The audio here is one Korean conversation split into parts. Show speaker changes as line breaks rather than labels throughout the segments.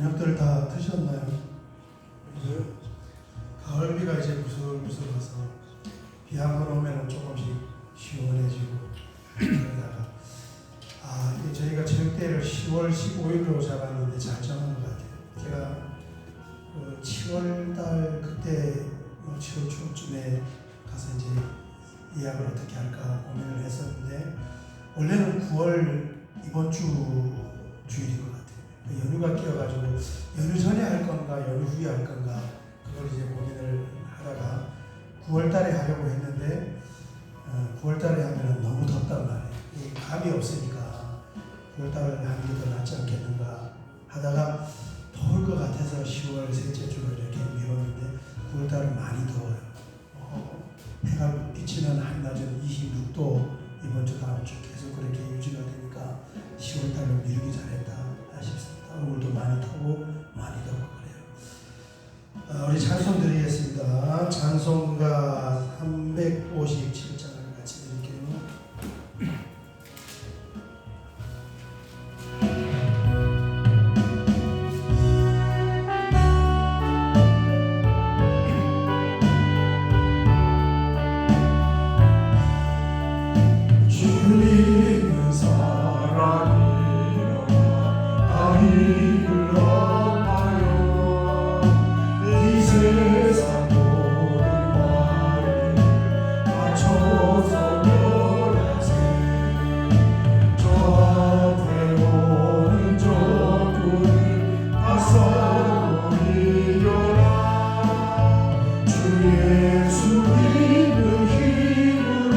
저녁들 다 드셨나요? 가을비가 이제 무슬무슬 와서 비 한 번 오면 조금씩 시원해지고 그러다가 이게 저희가 저녁때를 10월 15일로 잡았는데 잘 정한 것 같아요. 제가 7월달 그때 7월 초쯤에 가서 이제 예약을 어떻게 할까 고민을 했었는데 원래는 9월 이번 주 주일인 것 같아요. 연휴가 끼어가지고 연휴 전에 할 건가 연휴 후에 할 건가 그걸 이제 고민을 하다가 9월달에 하려고 했는데 9월달에 하면 너무 덥단 말이에요. 감이 없으니까 9월달에 하는 게 더 낫지 않겠는가 하다가 더울 것 같아서 10월 셋째 주로 이렇게 미뤘는데 9월달은 많이 더워요. 해가 비치는 한낮은 26도 이번 주 다음 주 계속 그렇게 유지가 되니까 10월달을 미루기 잘했다 싶습니다. 얼굴도 많이 타고 많이 덥고 그래요. 우리 찬송 드리겠습니다. 찬송가 357장을 같이 드릴게요.
주님은 사랑이라 나를 불러하여 이 세상 모든 말을 맞춰서 멸하세. 저한테 오는 적군을 다 싸고 이겨라. 주 예수 믿는 힘으로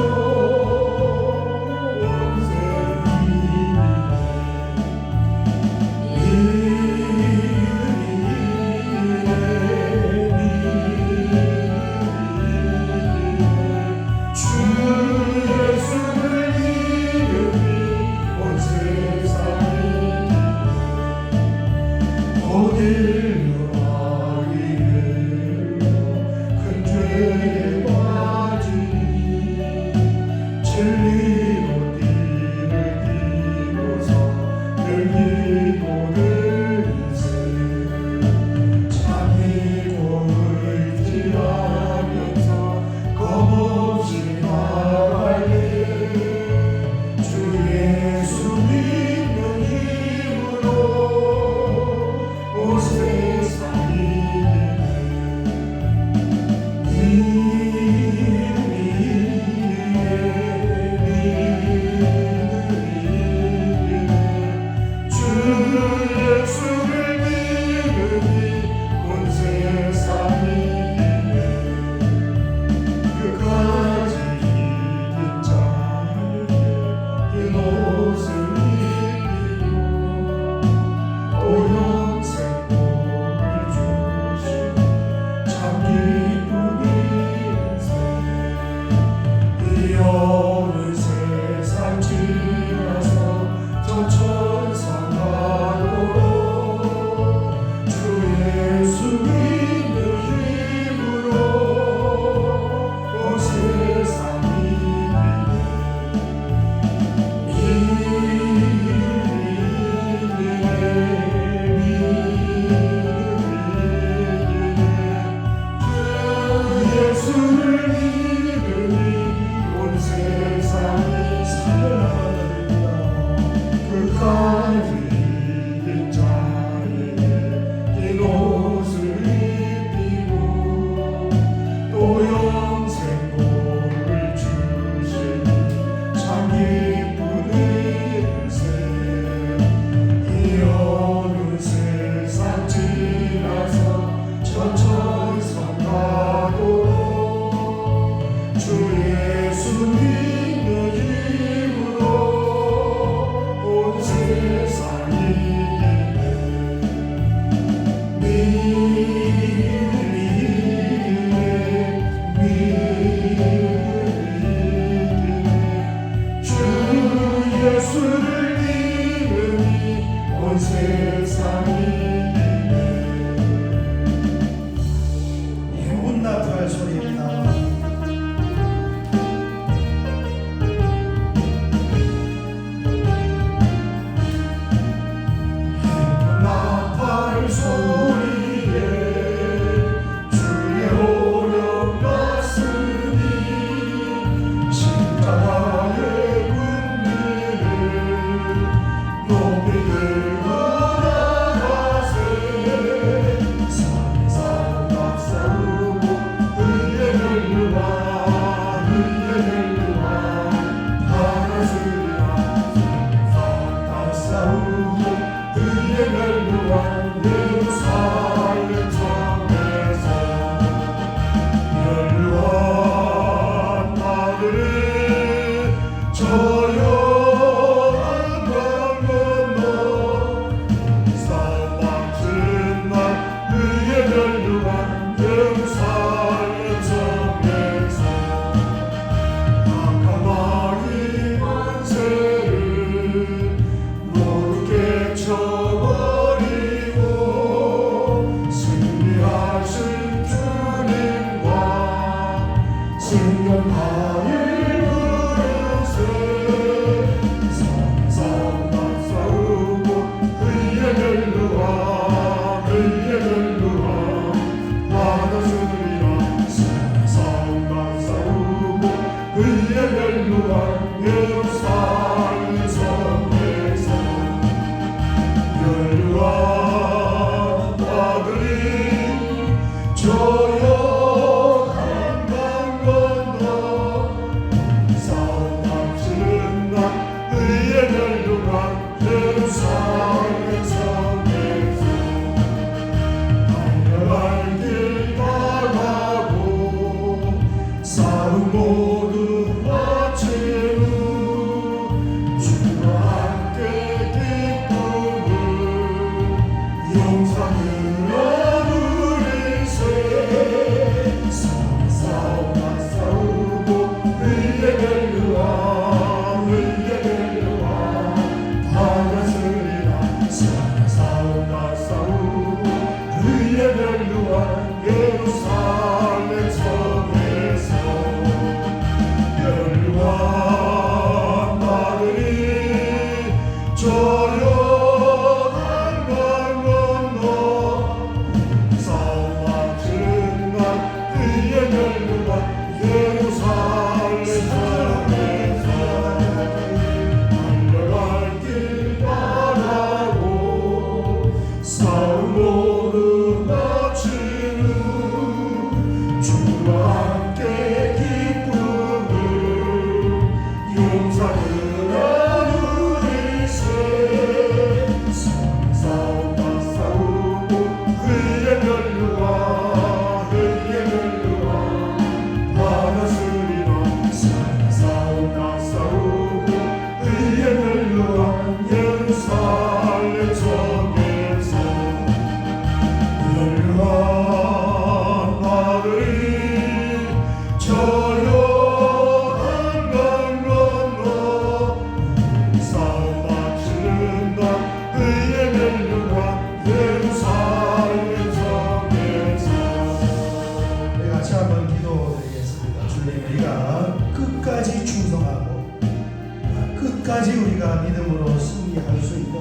끝까지 우리가 믿음으로 승리할 수 있는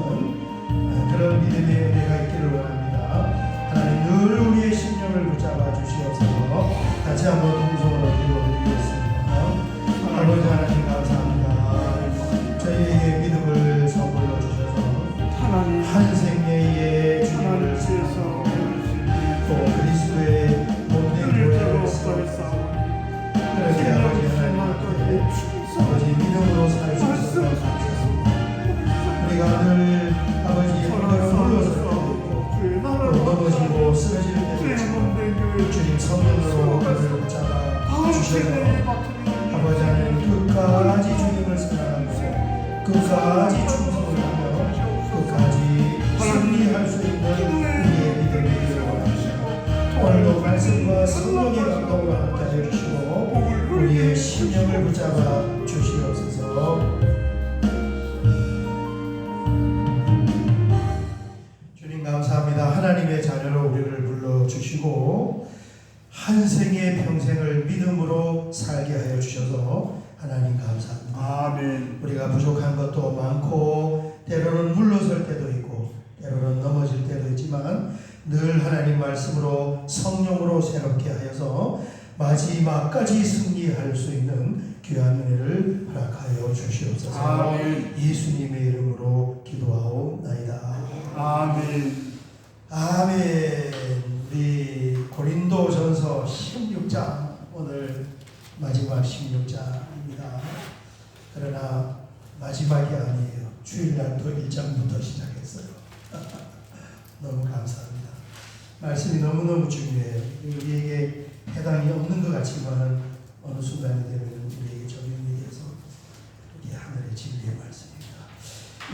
그런 믿음의 은혜가 있기를 원합니다. 하나님 늘 우리의 심령을 붙잡아 주시옵소서. 같이 한번 동성으로 기도드리겠습니다. 아버지 하나님 감사합니다. 저희에게 믿음을 선물로 주셔서 한 생애의 주님을
주에서
또 그리스도의 몸된 교회를 세우소서. 그렇게 아버지 하나님께 아버지 믿음으로 살 수 있어서 감사합니다. 우리가 늘 아버지 하나님을 불러설 때도 또 넘어지고 쓰러질 때도 있지만 주님 성령으로 우리를 붙잡아 주셔서 아버지 하나님 끝까지 주님을 사랑하고 끝까지 충성을 하며 끝까지 승리할 수 있는 우리의 믿음이 되기를 원합니다. 오늘도 말씀과 성령의 감동과 함께 하여 주시고 우리의 심령을 붙잡아 주시옵소서. 주님 감사합니다. 하나님의 자녀로 우리를 불러주시고 한 생의 평생을 믿음으로 살게 하여 주셔서 하나님 감사합니다.
아멘.
우리가 부족한 것도 많고 때로는 물러설 때도 있고 때로는 넘어질 때도 있지만 늘 하나님 말씀으로 성령으로 새롭게 하여서 마지막까지 승리할 수 있는 귀한 은혜를 허락하여 주시옵소서.
아멘.
예수님의 이름으로 기도하옵나이다.
아멘.
아멘. 우리 고린도전서 16장 오늘 마지막 16장입니다. 그러나 마지막이 아니에요. 주일날도 1장부터 시작했어요. 너무 감사합니다. 말씀이 너무너무 중요해요. 우리에게 해당이 없는 것 같지만 어느 순간이 되면 우리에게 적용이 돼서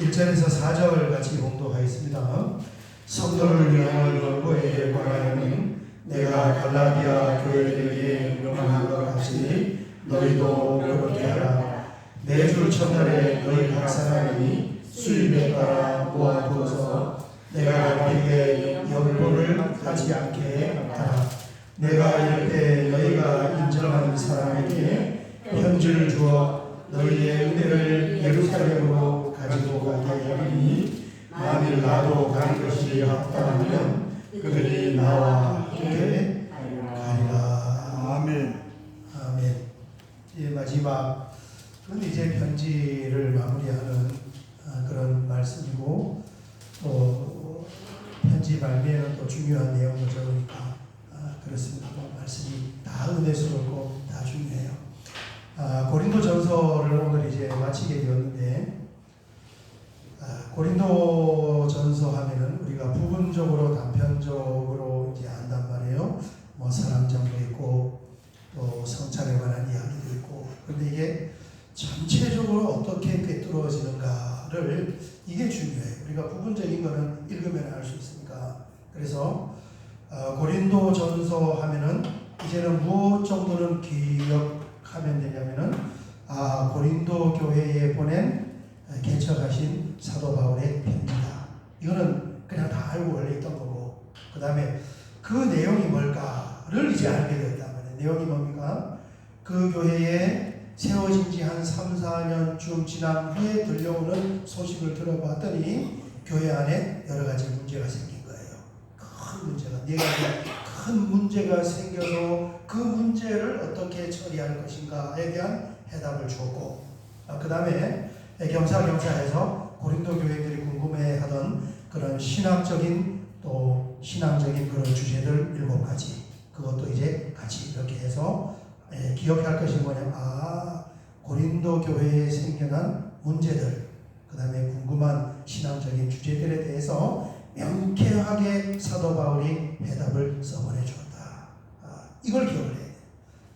1절에서 4절 같이 봉독하겠습니다. 성도를 위하여 권고에 관하여는 내가 갈라디아 교회들에게 명령한 것 같이 너희도 그렇게 하라. 매주 첫날에 너희 각 사람이 수입에 따라 모아두어서 내가 너희에게 연보를 하지 않게 하라. 내가 이럴 때 너희가 인정하는 사람에게 편지를 주어 너희의 은혜를 예루살렘으로 가지고 가게 하리니 만일 나도 가는 것이 합당하면 그들이 나와 함께 가리라.
아멘.
아멘. 이제 마지막 이제 편지를 마무리하는 그런 말씀이고 또 편지 말미에는 또 중요한 내용을 적으니까 그렇습니다. 말씀이 다 은혜스럽고 다 중요해요. 고린도전서를 오늘 이제 마치게 되었는데 고린도전서 하면은 우리가 부분적으로 단편적으로 이제 안단 말이에요. 뭐 사랑장도 있고 또 성찰에 관한 이야기도 있고. 그런데 이게 전체적으로 어떻게 꿰뚫어지는가를 이게 중요해요. 우리가 부분적인 거는 읽으면 알 수 있으니까. 그래서 고린도전서 하면은 이제는 무엇 정도는 기억하면 되냐면은 고린도 교회에 보낸 개척하신 사도 바울의 편지다. 이거는 그냥 다 알고 원래 있던 거고, 그 다음에 그 내용이 뭘까를 이제 알게 되었단 말이에요. 내용이 뭡니까? 그 교회에 세워진 지 한 3, 4년쯤 지난 후에 들려오는 소식을 들어봤더니 교회 안에 여러 가지 문제가 생긴 거예요. 큰 문제가, 네 가지 큰 문제가 생겨서 그 문제를 어떻게 처리할 것인가에 대한 해답을 주었고, 그 다음에 겸사겸사해서 고린도 교회들이 궁금해하던 그런 신학적인 그런 주제들 7가지, 그것도 이제 같이 이렇게 해서 기억할 것이 뭐냐면 고린도 교회에 생겨난 문제들, 그 다음에 궁금한 신앙적인 주제들에 대해서 명쾌하게 사도 바울이 해답을 써보내주었다. 이걸 기억을 해야 돼.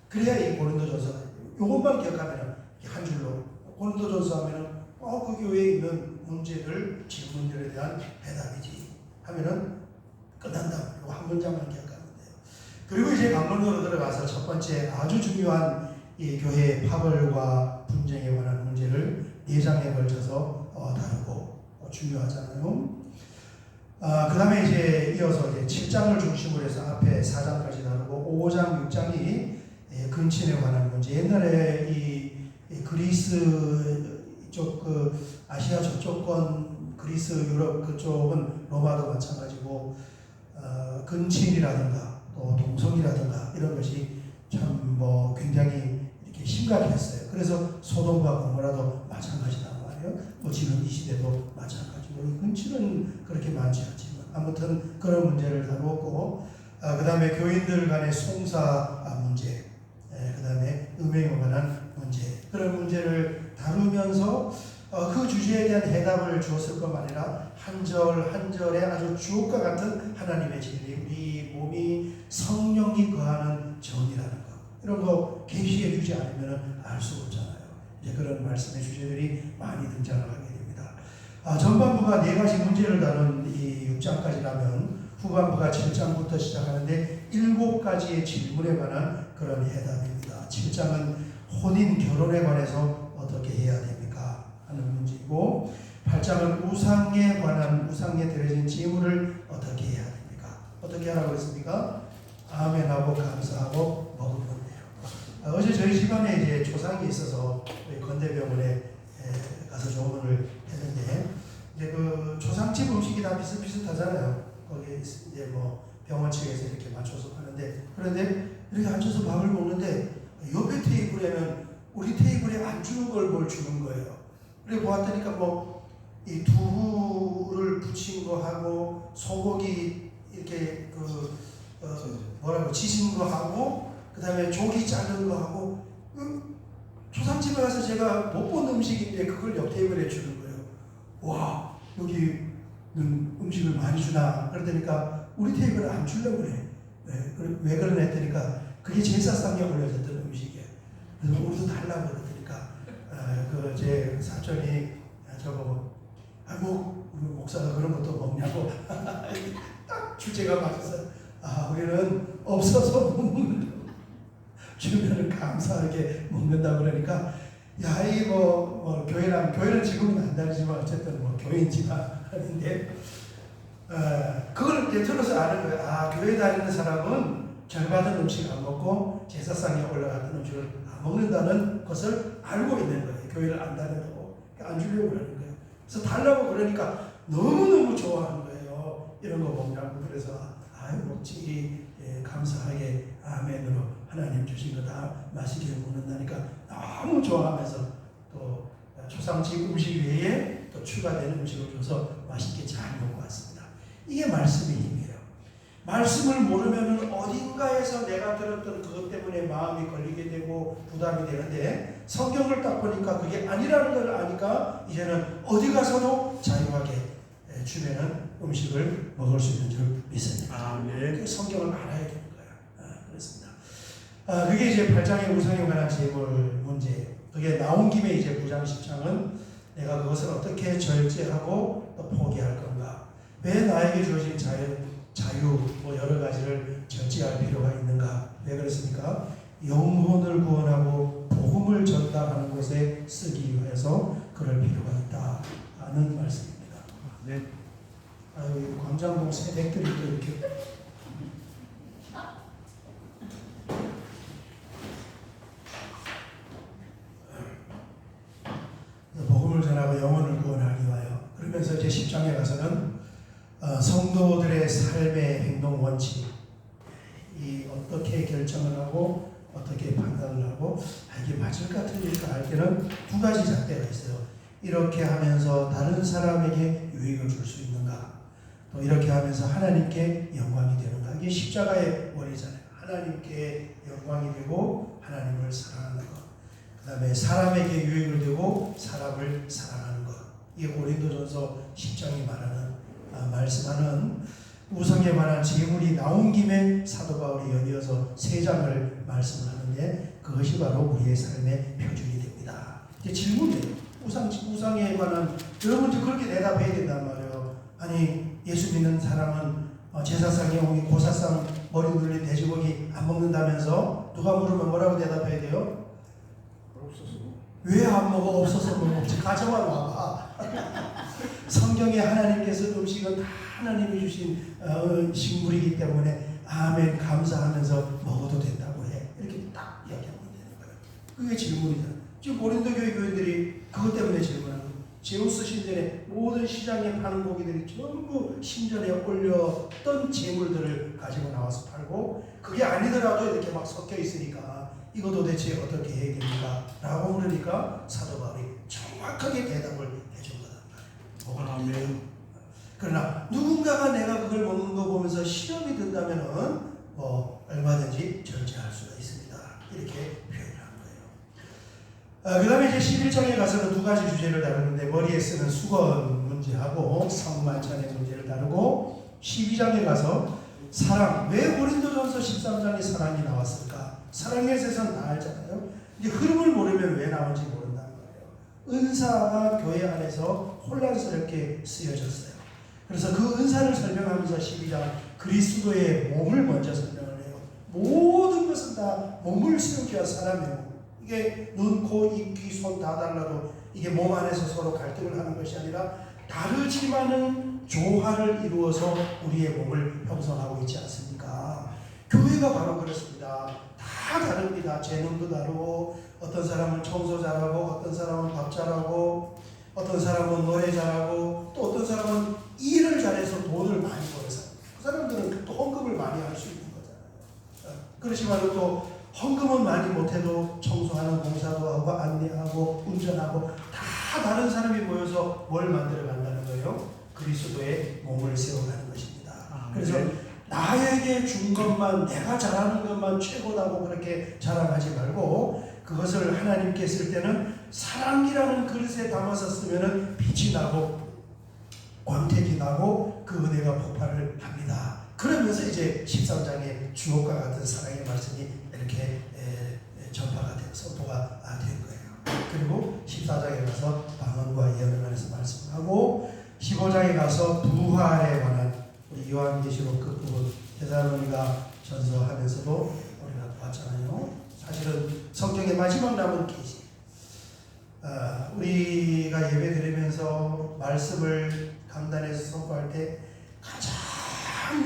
그래야 이 고린도전서가, 이것만 기억하면 한 줄로 고린도전서 하면은 그 교회에 있는 문제들, 질문들에 대한 해답이지 하면은 끝난다. 이거 한 문장만 기억하면 돼요. 그리고 이제 강론으로 들어가서 첫 번째 아주 중요한 이 교회의 파벌과 분쟁에 관한 문제를 4장에 걸쳐서 다루고 중요하잖아요. 그 다음에 이제 이어서 이제 7장을 중심으로 해서 앞에 4장까지 다루고 5장, 6장이 근친에 관한 문제. 옛날에 이 그리스 이쪽 아시아 저쪽권 그리스 유럽 그쪽은 로마도 마찬가지고 근친이라든가 또 동성이라든가 이런 것이 참 굉장히 이렇게 심각했어요. 그래서 소돔과 고모라도 마찬가지란 말이에요. 지금 이 시대도 마찬가지고 근친은 그렇게 많지 않지만 아무튼 그런 문제를 다루었고, 그 다음에 교인들 간의 송사 문제, 그 다음에 음행에 관한 문제, 그런 문제를 다루면서 그 주제에 대한 해답을 주었을 뿐만 아니라 한 절 한 절에 아주 주옥과 같은 하나님의 진리, 우리 몸이 성령이 거하는 정이라는 것, 이런 거 계시해 주지 않으면 알 수 없잖아요. 이제 그런 말씀의 주제들이 많이 등장을 하게 됩니다. 전반부가 4가지 문제를 다룬 이 6장까지라면 후반부가 7장부터 시작하는데 7가지의 질문에 관한 그런 해답입니다. 7장은 혼인, 결혼에 관해서 어떻게 해야 됩니까? 하는 문제이고, 8장은 우상에 관한, 우상에 드려진 제물을 어떻게 해야 됩니까? 어떻게 하라고 했습니까? 아멘하고 감사하고 먹으면 돼요. 어제 저희 집안에 이제 조상이 있어서 건대병원에 가서 조문을 했는데, 이제 그 조상집 음식이 다 비슷비슷하잖아요. 거기 이제 병원 측에서 이렇게 맞춰서 하는데, 그런데 이렇게 앉아서 밥을 먹는데 옆에 테이블에는 우리 테이블에 안 주는 걸 뭘 주는 거예요. 그래 보았더니까 이 두부를 부친 거 하고 소고기 이렇게 지진 거 하고, 그 다음에 조기 자른 거 하고, 조상집에 가서 제가 못 본 음식인데 그걸 옆 테이블에 주는 거예요. 와, 여기는 음식을 많이 주나? 그러니까 우리 테이블에 안 주려고 그래. 왜 그러나 했더니까 그게 제사상에 올려졌던 음식이에요. 그래서 우리도 달라고 그러니까 제 사촌이 저보고 목사가 그런 것도 먹냐고 딱 주제가 맞아서 우리는 없어서 못 먹는다. 주면은 감사하게 먹는다 그러니까 이 교회는 지금은 안 다니지만 어쨌든 교회인지만 하는데 그걸 이제 들어서 아는 거예요. 교회 다니는 사람은 절 받은 음식 안 먹고 제사상에 올라가는 음식을 안 먹는다는 것을 알고 있는 거예요. 교회를 안 다닌다고 안 주려고 그러는 거예요. 그래서 달라고 그러니까 너무너무 좋아하는 거예요. 이런 거 먹냐고. 그래서 먹지. 감사하게 아멘으로 하나님 주신 거 다 맛있게 먹는다니까 너무 좋아하면서 또 초상집 음식 외에 또 추가되는 음식을 줘서 맛있게 잘 먹고 왔습니다. 이게 말씀의 힘이에요. 말씀을 모르면 어딘가에서 내가 들었던 그것 때문에 마음이 걸리게 되고 부담이 되는데 성경을 딱 보니까 그게 아니라는 걸 아니까 이제는 어디 가서도 자유하게 주면은 음식을 먹을 수 있는 줄 믿습니다.
아멘.
성경을 알아야 되는 거야. 그렇습니다. 그게 이제 8장의 우상에 관한 제물 문제. 그게 나온 김에 이제 9장 10장은 내가 그것을 어떻게 절제하고 또 포기할 건가? 왜 나에게 주어진 자유 여러 가지를 절제할 필요가 있는가? 왜 그렇습니까? 영혼을 구원하고 복음을 전달하는 곳에 쓰기 위해서 그럴 필요가 있다는 말씀입니다.
네.
광장동 새댁들이 또 이렇게 복음을 전하고 영혼을 구원하기 위하여. 그러면서 이제 10장에 가서는 성도들의 삶의 행동 원칙, 이 어떻게 결정을 하고 어떻게 판단을 하고 이게 맞을까 틀릴까 할 때는 두 가지 잣대가 있어요. 이렇게 하면서 다른 사람에게 유익을 줄 수 있는가, 또 이렇게 하면서 하나님께 영광이 되는가. 이게 십자가의 원리잖아요. 하나님께 영광이 되고 하나님을 사랑하는 것, 그 다음에 사람에게 유익을 되고 사람을 사랑하는 것. 이게 고린도전서 10장이 말씀하는 우상에 관한 제물이 나온 김에 사도 바울이 연이어서 3장을 말씀하는데 그것이 바로 우리의 삶의 표준이 됩니다. 이제 질문이에요. 우상에 관한 여러분들 그렇게 대답해야 된단 말이에요. 아니 예수 믿는 사람은 제사상에 오기 고사상 머리 눌린 돼지고기 안 먹는다면서 누가 물으면 뭐라고 대답해야 돼요? 왜 안 먹어? 없어서 못 먹지. 가져와 와봐. 성경에 하나님께서 음식은 다 하나님이 주신 식물이기 때문에 아멘 감사하면서 먹어도 된다고 해. 이렇게 딱 이야기하면 되는 거예요. 그게 질문이잖아요. 지금 고린도 교회 교인들이 그것 때문에 질문하는 거예요. 제우스 신전에 모든 시장에 파는 고기들이 전부 신전에 올렸던 재물들을 가지고 나와서 팔고 그게 아니더라도 이렇게 막 섞여 있으니까 이거 도대체 어떻게 해야 됩니까? 라고 물으니까 사도 바울이 정확하게 대답을 해준 거다.
아멘.
그러나 누군가가 내가 그걸 먹는 거 보면서 시험이 든다면은 얼마든지 절제할 수가 있습니다. 이렇게 표현을 한 거예요. 그 다음에 이제 11장에 가서는 두 가지 주제를 다루는데 머리에 쓰는 수건 문제하고 성만찬의 문제를 다루고 12장에 가서 사랑, 왜 고린도전서 13장에 사랑이 나왔을까? 사랑의 세상 다 알잖아요. 이제 흐름을 모르면 왜 나온지 모른다는 거예요. 은사가 교회 안에서 혼란스럽게 쓰여졌어요. 그래서 그 은사를 설명하면서 12장 그리스도의 몸을 먼저 설명을 해요. 모든 것은 다 몸을 세우기 위한 사람의 몸. 이게 눈, 코, 입, 귀, 손 다 달라도 이게 몸 안에서 서로 갈등을 하는 것이 아니라 다르지만은 조화를 이루어서 우리의 몸을 형성하고 있지 않습니까? 교회가 바로 그렇습니다. 다 다릅니다. 재능도 다르고 어떤 사람은 청소 잘하고 어떤 사람은 밥 잘하고 어떤 사람은 노래 잘하고 또 어떤 사람은 일을 잘해서 돈을 많이 벌어서 그 사람들은 또 헌금을 많이 할 수 있는 거잖아요. 그렇지만 또 헌금은 많이 못해도 청소하는 공사도 하고 안내하고 운전하고 다 다른 사람이 모여서 뭘 만들어 간다는 거예요? 그리스도의 몸을 세워가는 것입니다. 그래서 나에게 준 것만 내가 잘하는 것만 최고다고 그렇게 자랑하지 말고 그것을 하나님께 쓸 때는 사랑이라는 그릇에 담아서 쓰면은 빛이 나고 광택이 나고 그 은혜가 폭발을 합니다. 그러면서 이제 13장의 주옥과 같은 사랑의 말씀이 이렇게 전파가 되고 선포가 된 거예요. 그리고 14장에 가서 방언과 예언을 안에서 말씀을 하고 15장에 가서 부활에 관한 우리 요한계시록 그 부분 데살로니가 전서 하면서도 우리가 봤잖아요. 사실은 성경의 마지막 남은 계시. 우리가 예배 드리면서 말씀을 강단에서 선포할 때 가장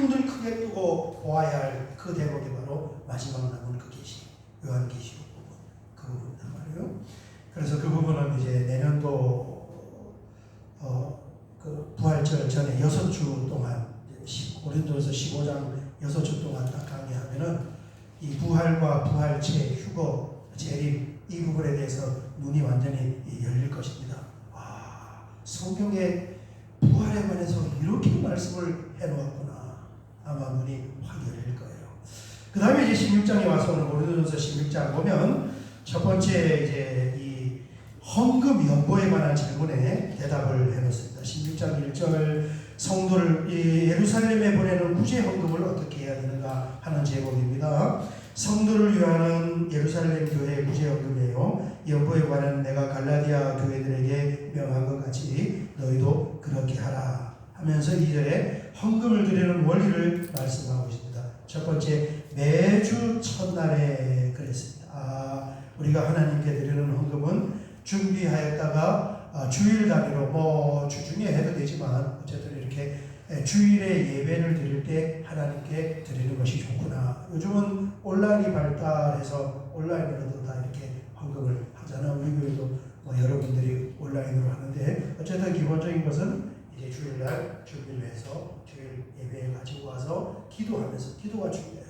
눈을 크게 뜨고 보아야 할 그 대목이 바로 마지막 남은 그 계시, 요한계시록 부분, 그 부분이란 말이에요. 그래서 그 부분은 이제 내년도 그 부활절 전에 6주 동안 고린도서 15장 6주 동안 딱 강의하면은 이 부활과 부활체, 휴거, 재림 이 부분에 대해서 눈이 완전히 열릴 것입니다. 성경에 부활에 관해서 이렇게 말씀을 해놓았구나. 아마 눈이 확 열릴 거예요. 그 다음에 이제 16장에 와서 오늘 고린도전서 16장 보면 첫 번째 이제 이 헌금 연보에 관한 질문에 대답을 해놓습니다. 16장 1절 성도를 예루살렘에 보내는 구제 헌금을 어떻게 해야 되는가 하는 제목입니다. 성도를 위하는 예루살렘 교회 구제 헌금이에요. 연보에 관한 내가 갈라디아 교회들에게 명한 것 같이 너희도 그렇게 하라 하면서 2절에 헌금을 드리는 원리를 말씀하고 있습니다. 첫 번째, 매주 첫날에 그랬습니다. 우리가 하나님께 드리는 헌금은 준비하였다가 주일 단위로 주중에 해도 되지만 어쨌든 이렇게 주일에 예배를 드릴 때 하나님께 드리는 것이 좋구나. 요즘은 온라인이 발달해서 온라인으로도 다 이렇게 헌금을 하잖아요. 우리 교회도 여러분들이 온라인으로 하는데 어쨌든 기본적인 것은 이제 주일날 준비를 해서 주일 예배에 가지고 와서 기도하면서 기도가 중요해요.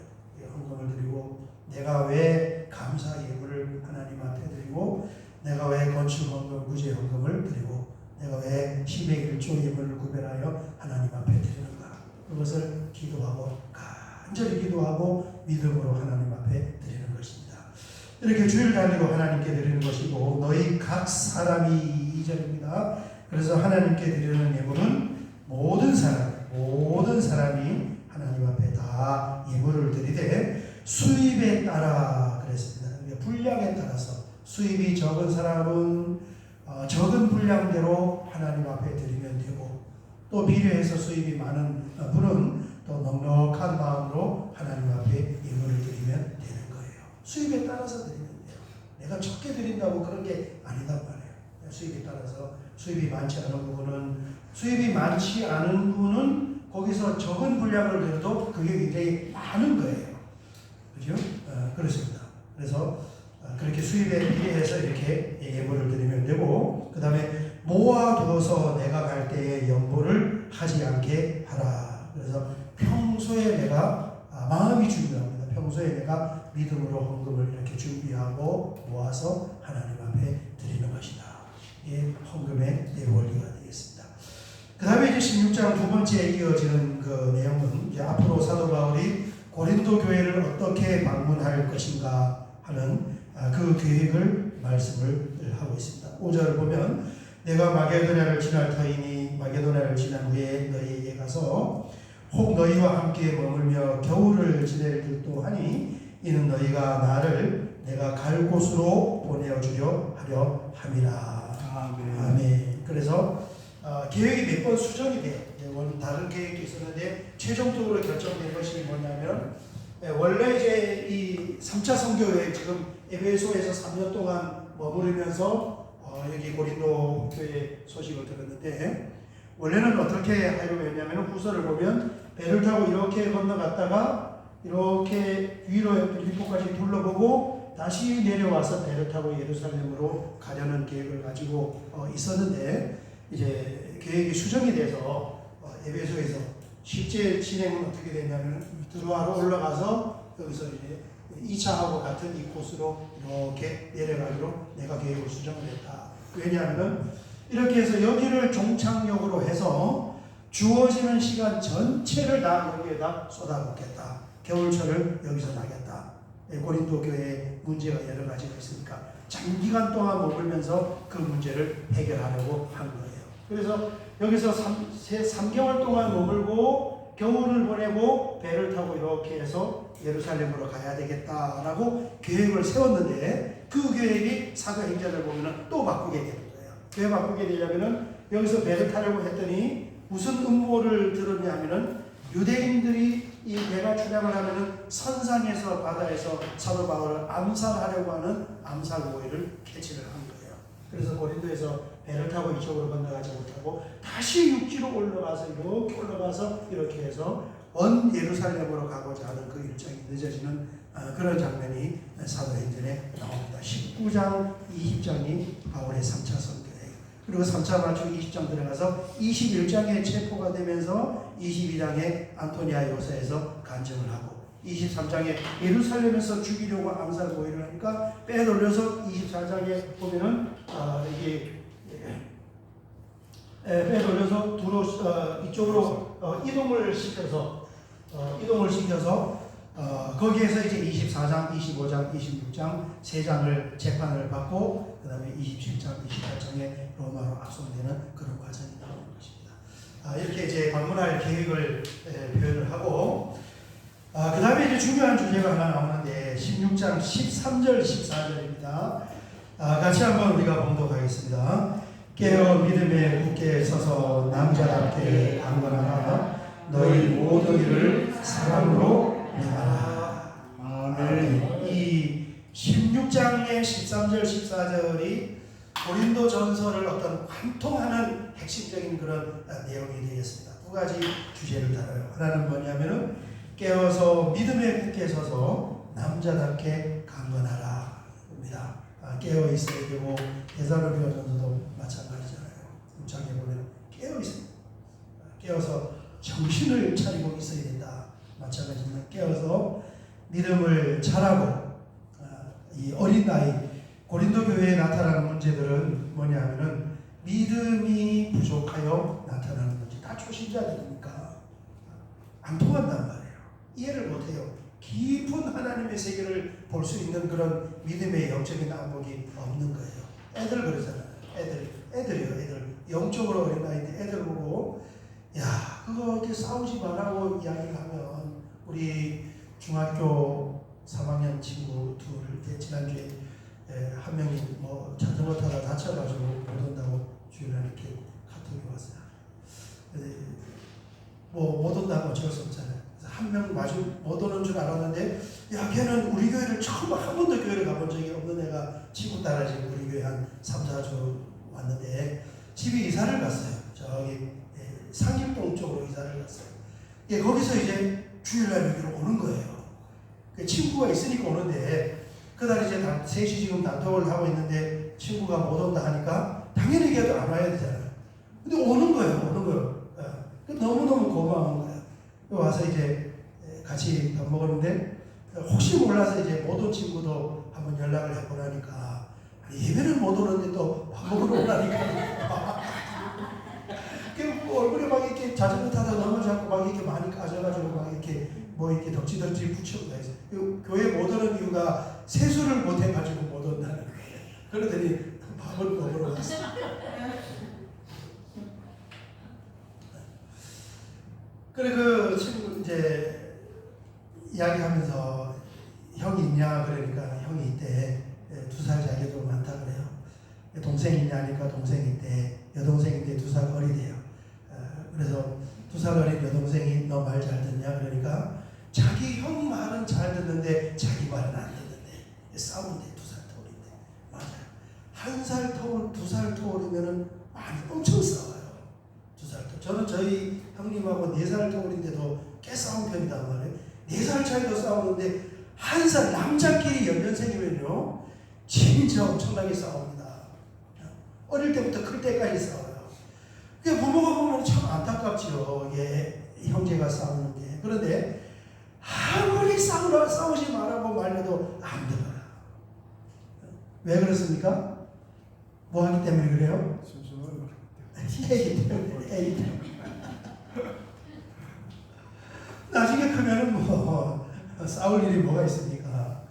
헌금을 드리고 내가 왜 감사 예물을 하나님 앞에 드리고 내가 왜 건축 헌금, 구제 헌금을 드리고 내가 왜 10의 1조 예물을 구별하여 하나님 앞에 드리는가. 그것을 기도하고 간절히 기도하고 믿음으로 하나님 앞에 드리는 것입니다. 이렇게 주일 단위로 하나님께 드리는 것이고 너희 각 사람이 2절입니다. 그래서 하나님께 드리는 예물은 모든 사람이 하나님 앞에 다 예물을 드리되 수입에 따라 그랬습니다. 분량에 따라서 수입이 적은 사람은 적은 분량대로 하나님 앞에 드리면 되고 또 비례해서 수입이 많은 분은 또 넉넉한 마음으로 하나님 앞에 예물을 드리면 되는 거예요. 수입에 따라서 드리면 돼요. 내가 적게 드린다고 그런 게 아니단 말이에요. 수입에 따라서 수입이 많지 않은 분은 거기서 적은 분량을 드려도 그게 굉장히 많은 거예요. 그죠? 그렇습니다. 그래서 그렇게 수입에 비례해서 이렇게 예물을 드리면 되고 그 다음에 모아두어서 내가 갈 때에 연보를 하지 않게 하라. 그래서 평소에 내가 마음이 중요합니다. 평소에 내가 믿음으로 헌금을 이렇게 준비하고 모아서 하나님 앞에 드리는 것이다. 이게 헌금의 원리가 되겠습니다. 그 다음에 이제 16장 두 번째에 이어지는 그 내용은 이제 앞으로 사도 바울이 고린도 교회를 어떻게 방문할 것인가 하는 그 계획을 말씀을 하고 있습니다. 5절을 보면 내가 마게도냐를 지날 터이니 마게도냐를 지난 후에 너희에게 가서 혹 너희와 함께 머물며 겨울을 지낼 듯도 하니 이는 너희가 나를 내가 갈 곳으로 보내어주려 하려 함이라. 아멘. 그래서 계획이 몇 번 수정이 돼요. 다른 계획도 있었는데 최종적으로 결정된 것이 뭐냐면 원래 이제 이 3차 선교회 지금 에베소에서 3년 동안 머무르면서 여기 고린도 교회 소식을 들었는데 원래는 어떻게 하려고 했냐면 후서를 보면 배를 타고 이렇게 건너갔다가 이렇게 위로 빌립보까지 둘러보고 다시 내려와서 배를 타고 예루살렘으로 가려는 계획을 가지고 있었는데 이제 계획이 수정이 돼서 에베소에서 실제 진행은 어떻게 되냐면 드로아로 올라가서 여기서 이제 2차하고 같은 이 코스로 이렇게 내려가기로 내가 계획을 수정을 했다. 왜냐하면 이렇게 해서 여기를 종착역으로 해서 주어지는 시간 전체를 다 여기에다 쏟아붓겠다. 겨울철을 여기서 나겠다. 고린도 교회에 문제가 여러 가지가 있으니까 장기간 동안 머물면서 그 문제를 해결하려고 한 거예요. 그래서 여기서 3개월 동안 머물고 겨울을 보내고 배를 타고 이렇게 해서 예루살렘으로 가야 되겠다라고 계획을 세웠는데 그 계획이 사도행전을 보면 또 바꾸게 되는 거예요. 왜 바꾸게 되냐면은 여기서 배를 타려고 했더니 무슨 음모를 들었냐면은 유대인들이 이 배가 출항을 하면은 선상에서 바다에서 사도 바울을 암살하려고 하는 암살 모의를 캐치를 한 거예요. 그래서 고린도에서 배를 타고 이쪽으로 건너가지 못하고 다시 육지로 올라가서 이렇게 올라가서 이렇게 해서 원 예루살렘으로 가고자 하는 그 일정이 늦어지는 그런 장면이 사도행전에 나옵니다. 19장, 20장이 바울의 3차 선교예요. 그리고 3차 맞추 20장 들어가서 21장에 체포가 되면서 22장에 안토니아 요새에서 간증을 하고 23장에 예루살렘에서 죽이려고 암살 모의를 하니까 빼돌려서 24장에 보면은 이게 빼돌려서 이쪽으로 이동을 시켜서 거기에서 이제 24장, 25장, 26장 세 장을 재판을 받고 그 다음에 27장, 28장에 로마로 압송되는 그런 과정이 나오는 것입니다. 이렇게 이제 방문할 계획을 표현을 하고 그 다음에 이제 중요한 주제가 하나 나오는데 16장 13절, 14절입니다. 같이 한번 우리가 봉독하겠습니다. 깨어 믿음에 굳게 서서 남자답게 강건하라. 너희 모든 일을 사랑으로 행하라. 아멘. 이 16장의 13절 14절이 고린도 전서를 어떤 관통하는 핵심적인 그런 내용이 되겠습니다. 두 가지 주제를 다뤄요. 하나는 뭐냐면은 깨어서 믿음에 굳게 서서 남자답게 강건하라 입니다. 깨어 있어야 되고 데살로니가 전서도 마찬가지잖아요. 6장에 보면 깨어 있습니다. 깨어서 정신을 차리고 있어야 된다. 마찬가지입니다. 깨어서 믿음을 잘하고 이 어린 나이 고린도 교회에 나타나는 문제들은 뭐냐 하면은 믿음이 부족하여 나타나는 문제. 다 초신자들이니까 안 통한단 말이에요. 이해를 못해요. 깊은 하나님의 세계를 볼 수 있는 그런 믿음의 영적인 안목이 없는 거예요. 애들 그러잖아요. 애들이요. 애들 영적으로 어린 나이인데 애들 보고 야 그거 이렇게 싸우지 말라고 이야기를 하면 우리 중학교 3학년 친구 둘 지난주에 한 명이 뭐 자전거 타다 다쳐가지고 못 온다고 주일날이렇게 카톡이 왔어요. 뭐 못 온다고 어쩔 수 없잖아요. 한 명 마주 못 오는 줄 알았는데 야 걔는 우리 교회를 처음 한 번도 교회를 가본 적이 없는 애가 친구 따라 지금 우리 교회 한 3, 4주 왔는데 집에 이사를 갔어요. 저기 상일동 쪽으로 이사를 갔어요. 거기서 이제 주일날 여기로 오는 거예요. 친구가 있으니까 오는데 그날 이제 3시 지금 단톡을 하고 있는데 친구가 못 온다 하니까 당연히 걔도 안 와야 되잖아요. 근데 오는 거예요. 너무너무 고마운 거예요. 와서 이제 같이 밥 먹었는데 혹시 몰라서 이제 못 온 친구도 한번 연락을 해보라니까 예배는 못 오는데 또 밥 먹으러 오라니까 얼굴에 막 이렇게 자전거 타다 넘어져갖고 막 이렇게 많이 까져가지고 막 이렇게 뭐 이렇게 덕지덕지 붙이고 다녔어요. 교회 못 오는 이유가 세수를 못 해가지고 못 온다는 거예요. 그러더니 밥을 먹으러 왔어요. 그래 그 친구 이제 이야기하면서 형이 있냐 그러니까 형이 있대. 2살 자기도 많다 그래요. 동생이 있냐니까 동생이 있대. 여동생인데 2살 어리대요. 그래서 2살 어린 여동생이 너 말 잘 듣냐 그러니까 자기 형 말은 잘 듣는데 자기 말은 안 듣는데 싸운대. 2살 터울인데 맞아요. 1살 터울 2살 터울이면은 많이 엄청 싸워요. 2살 터울. 저는 저희 형님하고 4살 터울인데도 꽤 싸운 편이단 말이에요. 4살 차이도 싸우는데 1살 남자끼리 연년생이면요 진짜 엄청나게 싸웁니다. 어릴 때부터 클 때까지 싸워요. 부모가 보면 참 안타깝지요. 이게 형제가 싸우는 게. 그런데 아무리 싸우지 말라고 말해도 안 들어요. 왜 그렇습니까? 뭐 하기 때문에 그래요? 애기 때문에. 나중에 크면은 뭐 싸울 일이 뭐가 있습니까?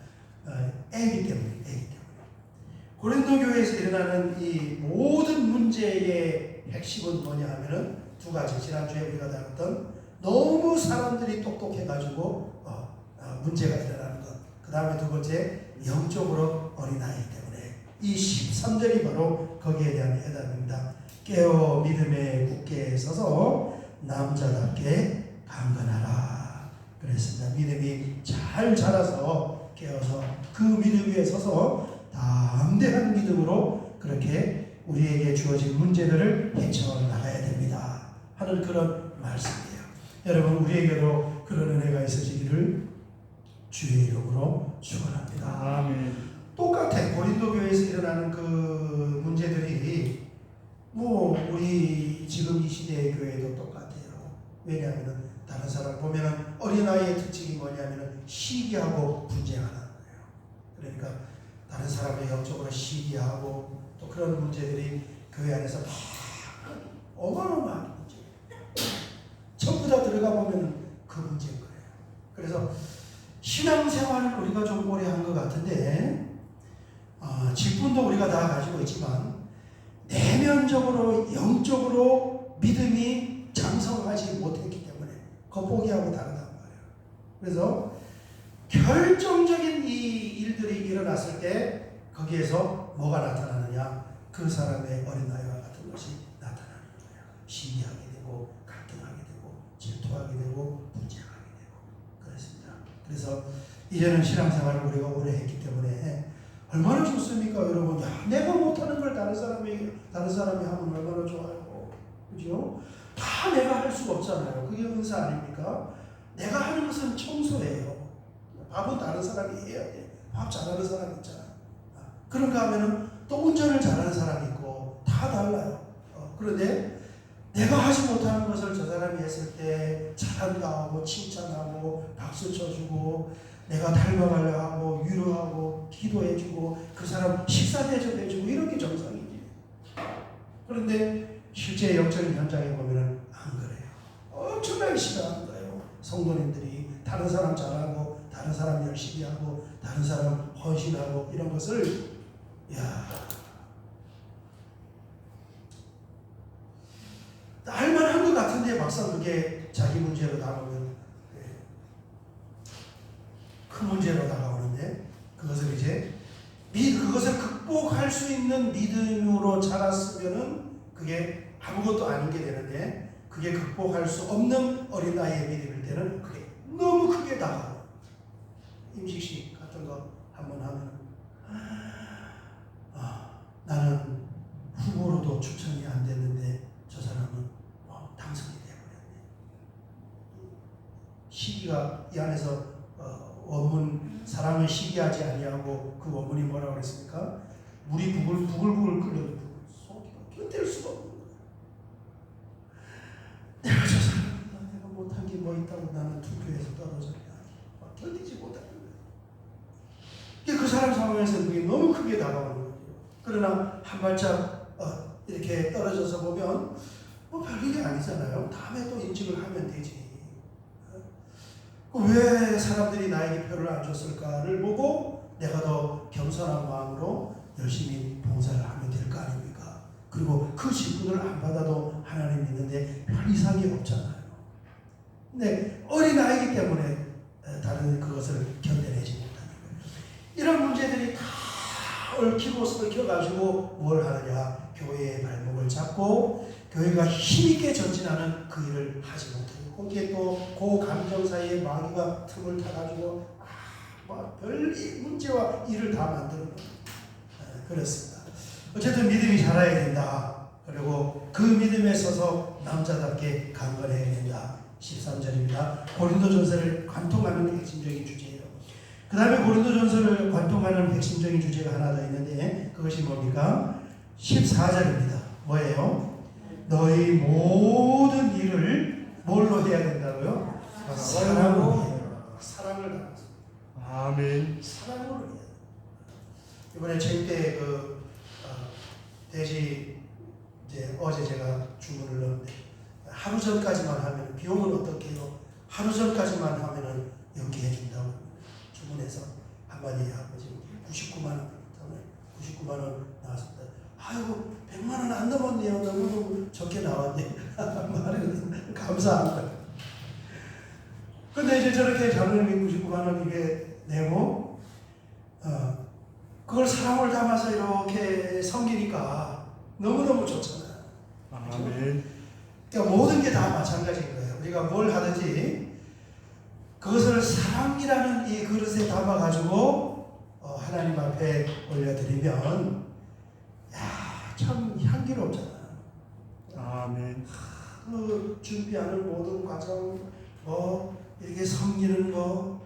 애기 때문에. 고린도 교회에서 일어나는 이 모든 문제의 핵심은 뭐냐 하면은 두 가지. 지난주에 우리가 다뤘던 너무 사람들이 똑똑해가지고 문제가 일어나는 것. 그 다음에 두 번째 영적으로 어린아이기 때문에 이 13절이 바로 거기에 대한 해답입니다. 깨어 믿음에 굳게 서서 남자답게 강건하라 그랬습니다. 믿음이 잘 자라서 깨어서 그 믿음 위에 서서 담대한 믿음으로 그렇게 우리에게 주어진 문제들을 헤쳐나가야 됩니다 하는 그런 말씀이에요. 여러분 우리에게도 그런 은혜가 있으시기를 주의 이름으로 축원합니다.
아멘.
똑같아. 고린도 교회에서 일어나는 그 문제들이 뭐 우리 지금 이 시대의 교회도 똑같아요. 왜냐하면 다른 사람 보면은 어린아이의 특징이 뭐냐면은 시기하고 분쟁하는 거예요. 그러니까 다른 사람의 영적으로 시기하고 또 그런 문제들이 교회 안에서 막 어마어마한 문제. 전부 다 들어가 보면은 그 문제인 거예요. 그래서 신앙생활을 우리가 좀 오래 한 것 같은데 직분도 우리가 다 가지고 있지만 내면적으로 영적으로 믿음이 장성하지 못했기 때문에 겉보기하고 다르단 말이에요. 그래서 결정적인 이 일들이 일어났을 때 거기에서 뭐가 나타나느냐? 그 사람의 어린아이와 같은 것이 나타나는 거예요. 시기하게 되고 갈등하게 되고 질투하게 되고 분쟁하게 되고 그렇습니다. 그래서 이제는 신앙생활을 우리가 오래 했기 때문에 얼마나 좋습니까, 여러분? 야, 내가 못하는 걸 다른 사람이 하면 얼마나 좋아요, 그죠? 다 내가 할 수가 없잖아요. 그게 은사 아닙니까? 내가 하는 것은 청소예요. 밥은 다른 사람이 해야 돼. 밥 잘하는 사람 있잖아. 그런가 하면은 또 운전을 잘하는 사람이 있고 다 달라요. 그런데 내가 하지 못하는 것을 저 사람이 했을 때 잘한다 하고 칭찬하고 박수 쳐주고 내가 닮아가려 하고 위로하고 기도해주고 그 사람 식사 대접해주고 이런 게 정상이지. 그런데 실제 영적인 현장에 보면은 안 그래요. 엄청나게 싫어하는 거예요. 성도님들이 다른 사람 잘하고 다른 사람 열심히 하고 다른 사람 헌신하고 이런 것을 할만한 것 같은데 막상 그게 자기 문제로 다가오면 큰 문제로 다가오는데 그것을 극복할 수 있는 믿음으로 자랐으면은 그게 아무것도 아닌 게 되는데 그게 극복할 수 없는 어린아이의 믿음일 때는 그게 너무 크게 다가와요. 임식식 같은 거 한번 하면 나는 후보로도 추천이 안 됐는데 저 사람은 당선이 되어버렸네. 시기가 이 안에서 원문 사람을 시기하지 아니하고 그 원문이 뭐라고 그랬습니까? 물이 부글부글 끓여도 속이 견딜 수가 없는 거예요. 내가 저 사람이다. 내가 못한 게 뭐 있다고 나는 투표에서 떨어졌냐. 견디지 못하는 거예요. 그 사람 상황에서 그게 너무 크게 다가오는 거예요. 그러나 한 발짝 이렇게 떨어져서 보면 뭐 별일이 아니잖아요. 다음에 또 인증을 하면 되지. 왜 사람들이 나에게 표를 안 줬을까를 보고 내가 더 겸손한 마음으로 열심히 봉사를 하면 될 거 아닙니까? 그리고 그 직분을 안 받아도 하나님 있는데 별 이상이 없잖아요. 근데 어린아이기 때문에 다른 그것을 견뎌내지 못하는 거예요. 이런 문제들이 다 얽히고 설켜가지고 뭘 하느냐? 교회의 발목을 잡고 교회가 힘있게 전진하는 그 일을 하지 못해요. 거기에 또 그 감정 사이에 마귀가 틈을 타가지고 별 문제와 일을 다 만드는 거예요. 그렇습니다. 어쨌든 믿음이 자라야 된다. 그리고 그 믿음에 서서 남자답게 강건해야 된다. 13절입니다. 고린도전서를 관통하는 핵심적인 주제예요. 그 다음에 고린도전서를 관통하는 핵심적인 주제가 하나 더 있는데 그것이 뭡니까? 14절입니다. 뭐예요? 너희 모든 일을 뭘로 해야 된다고요? 사랑으로 해요. 사랑을 담아서.
아멘.
사랑으로 해요. 이번에 체육대회 대지 이제 어제 제가 주문을 넣었는데 하루 전까지만 하면 비용은 어떻게 해요? 하루 전까지만 하면은 연기해 준다고 주문해서 한마디 하고 지금 99만 원 99만 원 나왔습니다. 아이고 100만 원 안 넘었네요. 너무 적게 나왔네. 말은 감사합니다. 근데 이제 저렇게 장로님이 99만 원 이게 내고 그걸 사랑을 담아서 이렇게 섬기니까 너무너무 좋잖아요.
아멘.
그러니까 모든 게 다 마찬가지인 거예요. 우리가 뭘 하든지 그것을 사랑이라는 이 그릇에 담아가지고 하나님 앞에 올려드리면 참 향기롭잖아요.
아멘.
그 준비하는 모든 과정, 이렇게 섬기는 거,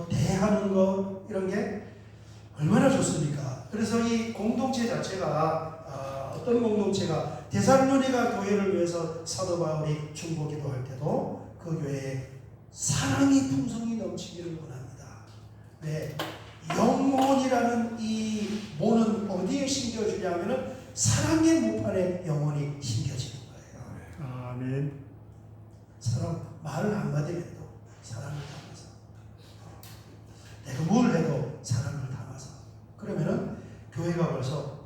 대하는 거 이런 게 얼마나 좋습니까? 그래서 이 공동체 자체가 어떤 공동체가 데살로니가 교회를 위해서 사도 바울이 중보기도할 때도 그 교회에 사랑이 풍성히 넘치기를 원합니다. 왜? 영혼이라는 이 모는 어디에 심겨주냐면은 사랑의 무판에 영혼이 심겨지는 거예요.
아멘.
사랑, 말을 한마디 해도 사랑을 담아서, 내가 뭘 해도 사랑을 담아서, 그러면은 교회가 벌써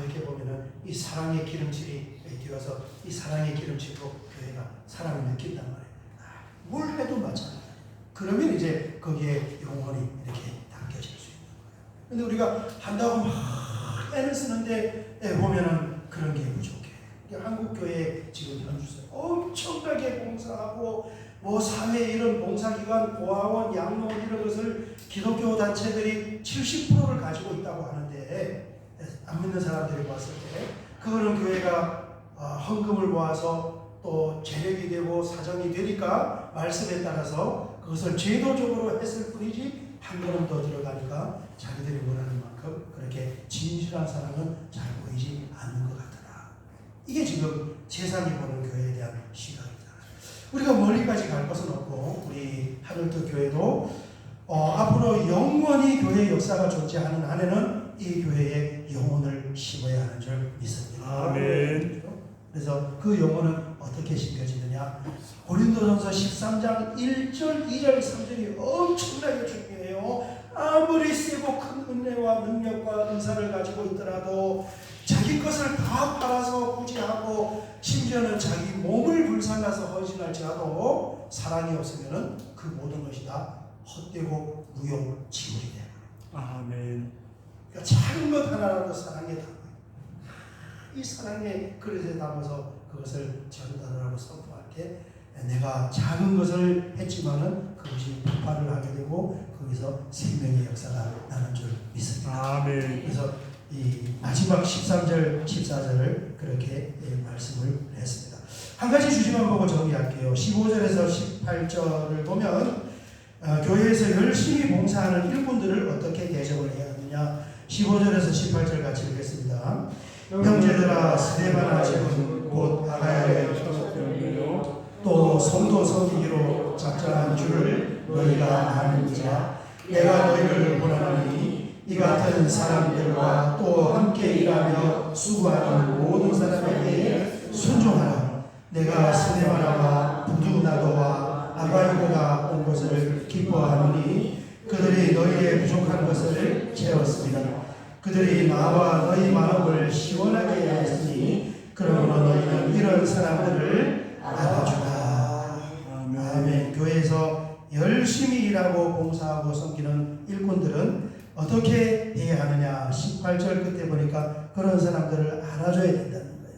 이렇게 보면은 이 사랑의 기름칠이 뛰어서 이 사랑의 기름칠로 교회가 사랑을 느낀단 말이에요. 뭘 해도 마찬가지예요. 그러면 이제 거기에 영혼이 이렇게 담겨질 수 있는 거예요. 근데 우리가 한다고 막 애를 쓰는데 보면은 그런 게 부족해. 한국 교회 지금 현주소에 엄청나게 봉사하고 사회 이런 봉사기관, 보아원, 양로원 이런 것을 기독교 단체들이 70%를 가지고 있다고 하는데 안 믿는 사람들이 봤을 때 그거는 교회가 헌금을 모아서 또 재력이 되고 사정이 되니까 말씀에 따라서 그것을 제도적으로 했을 뿐이지 한 걸음 더 들어가니까 자기들이 원하는 만큼 그렇게 진실한 사랑은 잘 보이지 않는 것 같더라. 이게 지금 세상이 보는 교회에 대한 시각이잖아요. 우리가 멀리까지 갈 것은 없고 우리 하늘도 교회도 앞으로 영원히 교회 역사가 존재하는 한에는 이 교회에 영혼을 심어야 하는 줄 믿습니다.
아멘.
그래서 그 영혼은 어떻게 심겨지느냐? 고린도전서 13장 1절, 2절, 3절이 엄청나게 중요해요. 아무리 세고 큰 은혜와 능력과 은사를 가지고 있더라도 자기 것을 다 팔아서 구제하고 심지어는 자기 몸을 불살라서 헌신할지라도 사랑이 없으면 그 모든 것이 다 헛되고 무용지물이 돼요.
아멘.
그러니까 작은 것 하나라도 사랑에 담아요. 이 사랑의 그릇에 담아서 그것을 전달하고 선포할 때 내가 작은 것을 했지만은 그것이 폭발을 하게 되고 거기서 생명의 역사가 나는 줄 믿습니다.
아멘.
그래서 이 마지막 13절, 14절을 그렇게 말씀을 했습니다. 한 가지 주제만 보고 정리할게요. 15절에서 18절을 보면 교회에서 열심히 봉사하는 일꾼들을 어떻게 대접을 해야 하느냐. 15절에서 18절 같이 읽겠습니다. 형제들아, 스데바나 제군 곧 아가야의 또 성도 섬기기로 작정한 줄을 너희가 아는지라. 내가 너희를 보라니 이 같은 사람들과 또 함께 일하며 수고하는 모든 사람에게 순종하라. 내가 스데바나와 부두나도와 아가이고가 온 것을 기뻐하노니 그들이 너희의 부족한 것을 채웠습니다. 그들이 나와 너희 마음을 시원하게 하였으니 그러므로 너희는 이런 사람들을 알아주라. 아멘. 교회에서 열심히 일하고 봉사하고 섬기는 일꾼들은 어떻게 해야 하느냐. 18절 끝에 보니까 그런 사람들을 알아줘야 된다는 거예요.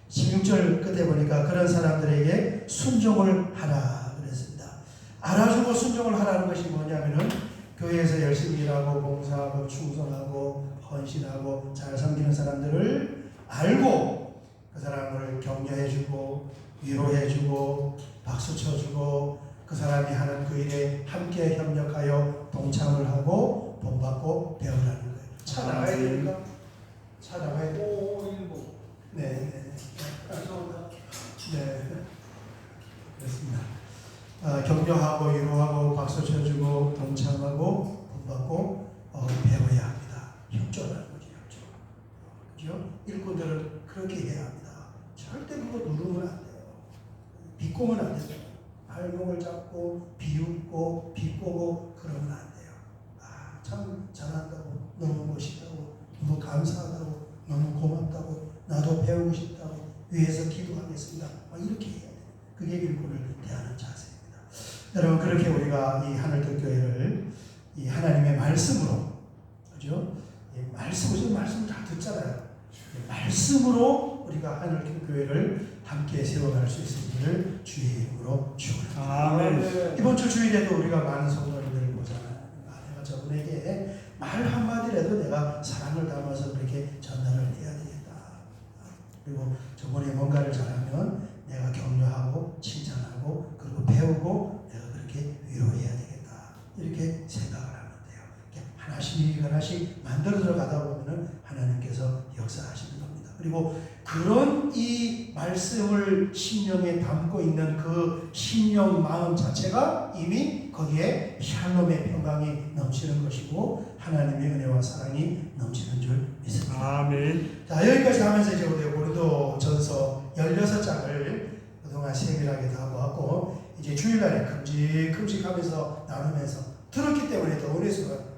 16절 끝에 보니까 그런 사람들에게 순종을 하라 그랬습니다. 알아주고 순종을 하라는 것이 뭐냐면은 교회에서 열심히 일하고 봉사하고 충성하고 헌신하고 잘 섬기는 사람들을 알고 그 사람을 격려해주고 위로해주고 박수 쳐주고 그 사람이 하는 그 일에 함께 협력하여 동참을 하고 본받고 배우라는 거예요. 차 나가야 됩니까? 차 나가야 돼요. 네. 네. 그렇습니다. 격려하고 위로하고 박수 쳐주고 동참하고 본받고 배워야 합니다. 협조라는 거죠. 협조. 그죠? 일꾼들은 그렇게 해야 합니다. 절대 그거 누르면 안 돼요. 비꼬면 안 돼요. 발목을 잡고 비웃고 비꼬고 그러면 안 돼요. 참 잘한다고, 너무 멋있다고, 너무 감사하다고, 너무 고맙다고, 나도 배우고 싶다고, 위해서 기도하겠습니다. 이렇게 해야 돼요. 그게 일꾼을 대하는 자세입니다. 여러분, 그렇게 우리가 이 하늘도 교회를 이 하나님의 말씀으로, 그죠? 말씀을 다 듣잖아요. 말씀으로 우리가 우리가 하늘길 교회를 함께 세워갈 수 있으기를 주의 이름으로 축원합니다.
아멘.
이번 주 주일에도 우리가 많은 성도님들을 보잖아요. 내가 저분에게 말 한마디라도 내가 사랑을 담아서 그렇게 전달을 해야 되겠다. 그리고 저분이 뭔가를 잘하면 내가 격려하고 칭찬하고 그리고 배우고 내가 그렇게 위로해야 되겠다. 이렇게 생각을 하는데요. 하나씩 하나씩 만들어져 가다 보면은 하나님께서 역사하시는 겁니다. 그리고 그런 이 말씀을 심령에 담고 있는 그 심령 마음 자체가 이미 거기에 샬롬의 평강이 넘치는 것이고 하나님의 은혜와 사랑이 넘치는 줄 믿습니다.
아멘.
자, 여기까지 하면서 이제 우리 고린도전서 16장을 그동안 세밀하게 다 보았고 이제 주일날에 큼직큼직하면서 나누면서 들었기 때문에 더 은혜스러워요.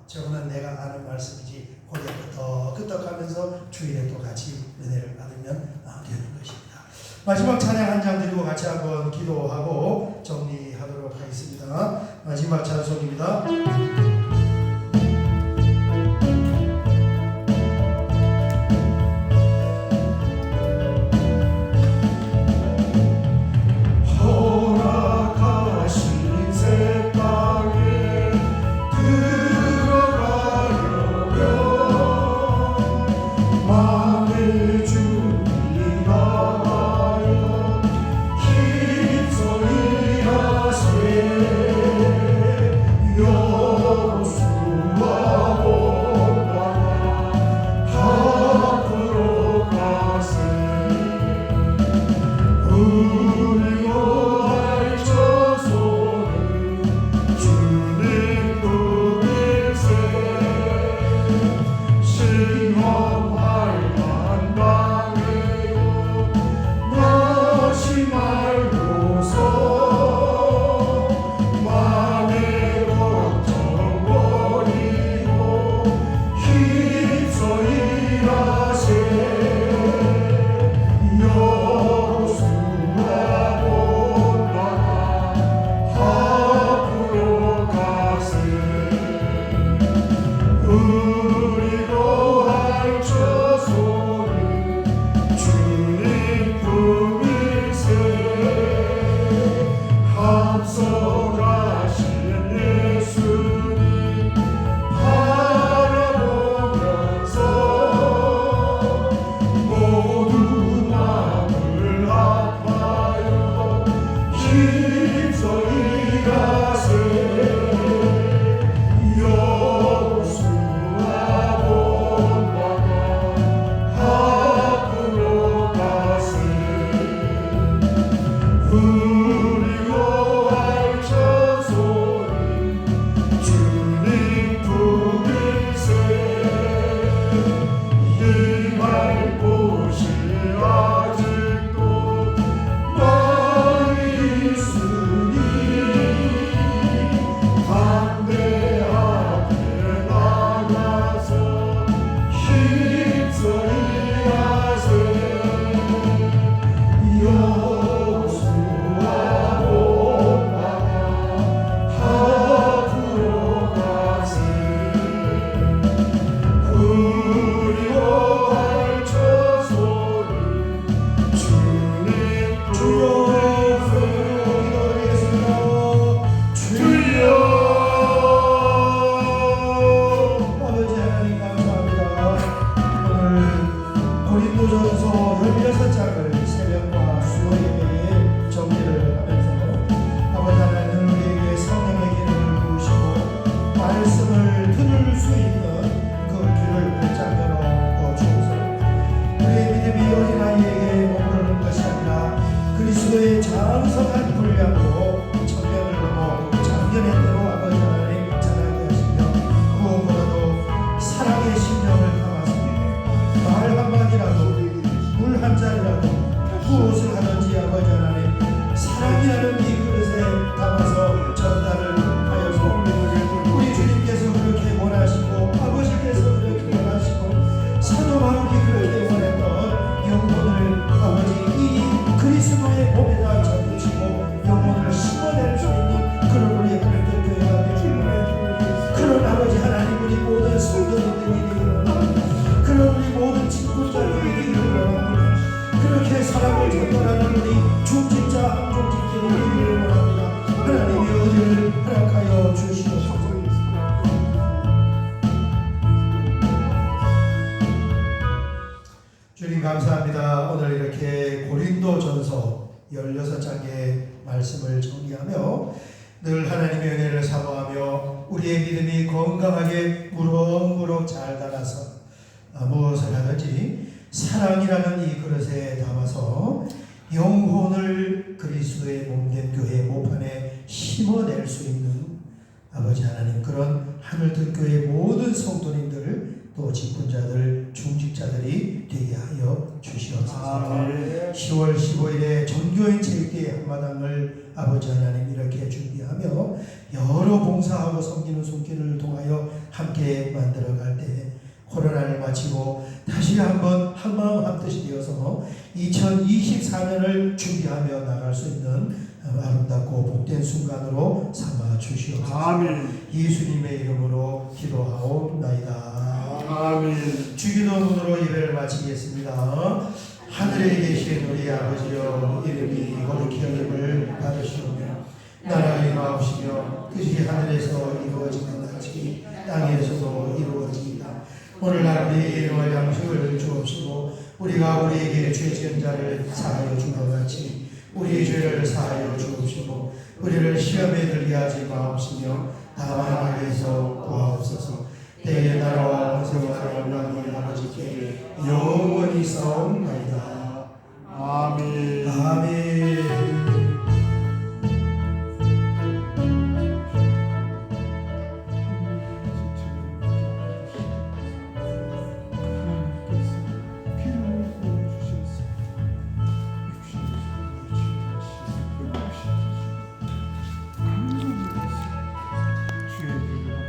저거는 내가 아는 말씀이지 고개 끄덕끄덕하면서 주일에 또 같이 은혜를 받으면 되는 것입니다. 마지막 찬양 한 장 드리고 같이 한번 기도하고 정리하도록 하겠습니다. 마지막 찬송입니다. 한 잔이라도 무엇을 이렇게 사랑을 전달하는 우리 중직자 항종직들을 이기를 원합니다. 하나님의 은혜를 허락하여 주시옵소서. 주님 감사합니다. 오늘 이렇게 고린도전서 16장의 말씀을 정리하며 늘 하나님의 은혜를 사모하며 우리의 믿음이 건강하게 무럭무럭 잘 자라서 무엇을 하든지 사랑이라는 이 그릇에 담아서 영혼을 그리스도의 몸된 교회 모판에 심어낼 수 있는 아버지 하나님, 그런 하늘뜻 교회 모든 성도님들 또 직분자들 중직자들이 되게 하여 주시옵소서. 10월 15일에 전교인 체육대회 한마당을 아버지 하나님 이렇게 준비하며 여러 봉사하고 섬기는 손길을 통하여 함께 만들어갈 때 코로나를 마치고 다시 한번 한마음 한뜻이 되어서 2024년을 준비하며 나갈 수 있는 아름답고 복된 순간으로 삼아 주시옵소서.
아멘.
예수님의 이름으로 기도하옵나이다.
아멘.
주기도문으로 예배를 마치겠습니다. 하늘에 계신 우리 아버지여, 이름이 거룩히 여김을 받으시오며 나라가 임하옵시며 뜻이 하늘에서 이루어지는 같이 땅에서도 이루어지이다. 오늘날 우리에게 일용할 양식을 주옵시고 우리가 우리에게 죄 지은 자를 사하여 준 것 같이 우리의 죄를 사하여 주옵시고 우리를 시험에 들게 하지 마옵시며 다만 악에서 구하옵소서. 때의 나라와 권세와 영광이 아버지께 영원히 싸움나이다.